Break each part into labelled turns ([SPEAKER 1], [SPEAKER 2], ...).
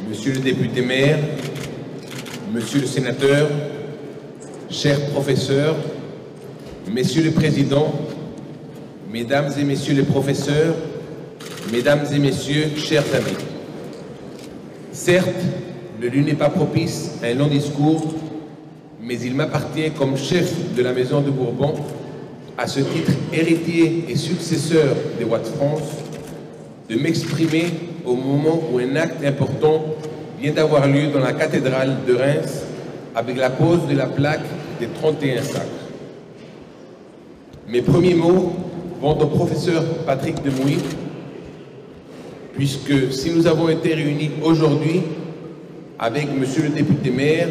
[SPEAKER 1] Monsieur le député maire, Monsieur le sénateur, chers professeurs, Messieurs les présidents, Mesdames et Messieurs les professeurs, Mesdames et Messieurs, chers amis. Certes, le lieu n'est pas propice à un long discours, mais il m'appartient comme chef de la Maison de Bourbon, à ce titre héritier et successeur des rois de France, de m'exprimer au moment où un acte important vient d'avoir lieu dans la cathédrale de Reims avec la pose de la plaque des 31 sacres. Mes premiers mots vont au professeur Patrick Demouy, puisque si nous avons été réunis aujourd'hui avec Monsieur le député maire,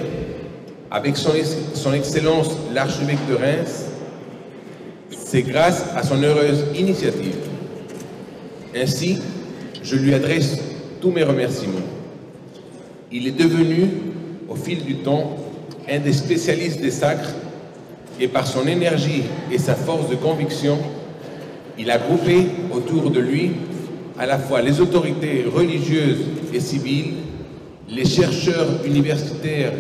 [SPEAKER 1] avec son Excellence l'archevêque de Reims, c'est grâce à son heureuse initiative. Ainsi, je lui adresse tous mes remerciements. Il est devenu, au fil du temps, un des spécialistes des sacres et par son énergie et sa force de conviction, il a groupé autour de lui à la fois les autorités religieuses et civiles, les chercheurs universitaires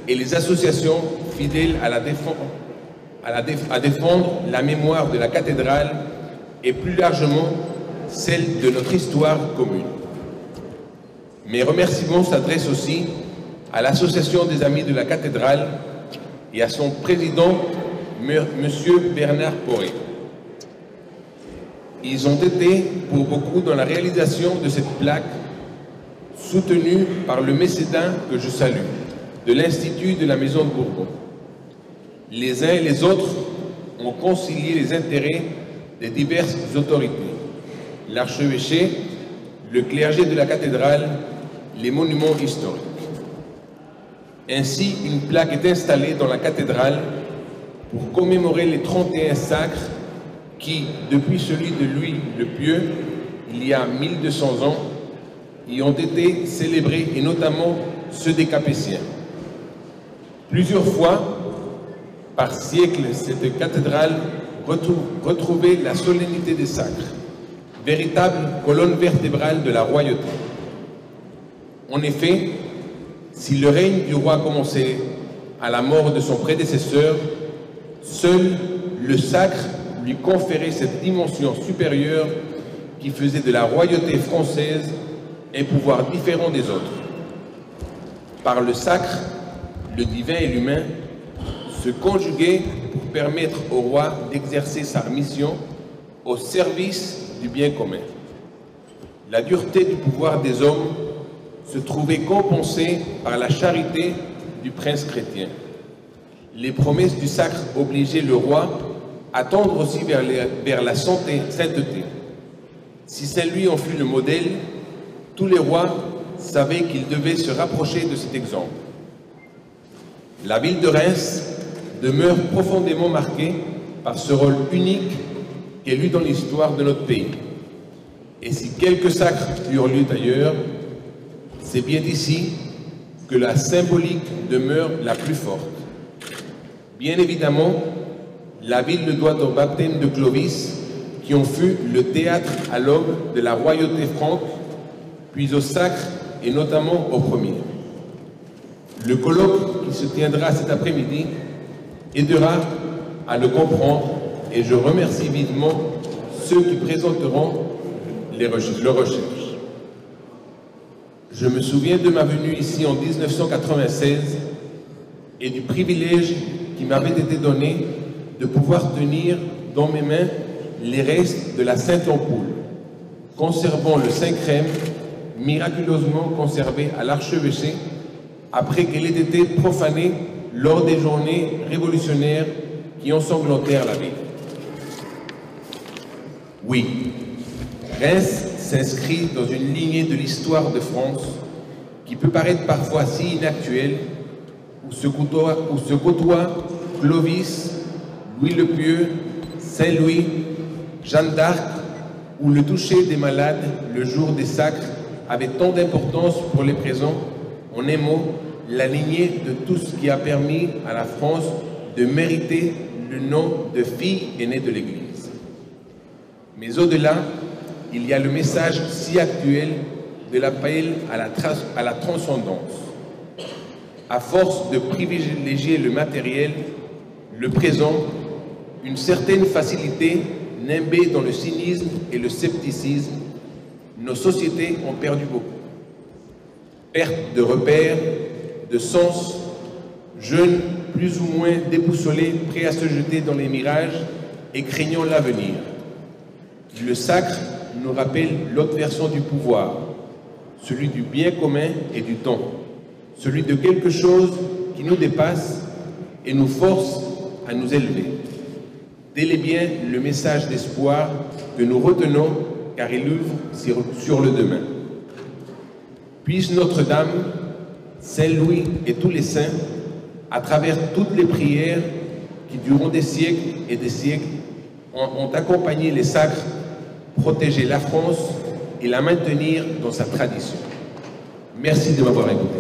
[SPEAKER 1] et les associations fidèles à défendre la mémoire de la cathédrale et plus largement celle de notre histoire commune. Mes remerciements s'adressent aussi à l'Association des Amis de la Cathédrale et à son président, M. Bernard Poré. Ils ont été pour beaucoup dans la réalisation de cette plaque, soutenue par le mécénat que je salue, de l'Institut de la Maison de Bourbon. Les uns et les autres ont concilié les intérêts des diverses autorités, l'archevêché, le clergé de la cathédrale, les monuments historiques. Ainsi, une plaque est installée dans la cathédrale pour commémorer les 31 sacres qui, depuis celui de Louis le Pieux, il y a 1200 ans, y ont été célébrés, et notamment ceux des Capétiens. Plusieurs fois, par siècle, cette cathédrale retrouvait la solennité des sacres, véritable colonne vertébrale de la royauté. En effet, si le règne du roi commençait à la mort de son prédécesseur, seul le sacre lui conférait cette dimension supérieure qui faisait de la royauté française un pouvoir différent des autres. Par le sacre, le divin et l'humain se conjuguaient pour permettre au roi d'exercer sa mission au service du bien commun. La dureté du pouvoir des hommes se trouvait compensée par la charité du prince chrétien. Les promesses du sacre obligeaient le roi à tendre aussi vers la sainteté. Si Saint-Louis en fut le modèle, tous les rois savaient qu'ils devaient se rapprocher de cet exemple. La ville de Reims demeure profondément marquée par ce rôle unique qu'elle eut dans l'histoire de notre pays. Et si quelques sacres eurent lieu ailleurs, c'est bien d'ici que la symbolique demeure la plus forte. Bien évidemment, la ville le doit au baptême de Clovis, qui en fut le théâtre à l'aube de la royauté franque, puis au sacre et notamment au premier. Le colloque qui se tiendra cet après-midi aidera à le comprendre et je remercie vivement ceux qui présenteront leurs recherches. Je me souviens de ma venue ici en 1996 et du privilège qui m'avait été donné de pouvoir tenir dans mes mains les restes de la Sainte Ampoule, conservant le Saint-Crème miraculeusement conservé à l'archevêché après qu'elle ait été profanée lors des journées révolutionnaires qui ensanglantèrent la ville. Oui, Reims s'inscrit dans une lignée de l'histoire de France qui peut paraître parfois si inactuelle, où se côtoient Clovis, Louis le Pieux, Saint-Louis, Jeanne d'Arc, où le toucher des malades le jour des sacres avait tant d'importance pour les présents, en un mot, la lignée de tout ce qui a permis à la France de mériter le nom de fille aînée de l'Église. Mais au-delà, il y a le message si actuel de l'appel à la transcendance. À force de privilégier le matériel, le présent, une certaine facilité nimbée dans le cynisme et le scepticisme, nos sociétés ont perdu beaucoup. Perte de repères, de sens, jeunes plus ou moins déboussolés, prêts à se jeter dans les mirages et craignant l'avenir. Le sacre nous rappelle l'autre version du pouvoir, celui du bien commun et du don, celui de quelque chose qui nous dépasse et nous force à nous élever. Tel est bien le message d'espoir que nous retenons car il ouvre sur le demain. Puisse Notre-Dame, Saint-Louis et tous les saints, à travers toutes les prières qui, durant des siècles et des siècles, ont accompagné les sacres, protéger la France et la maintenir dans sa tradition. Merci de m'avoir écouté.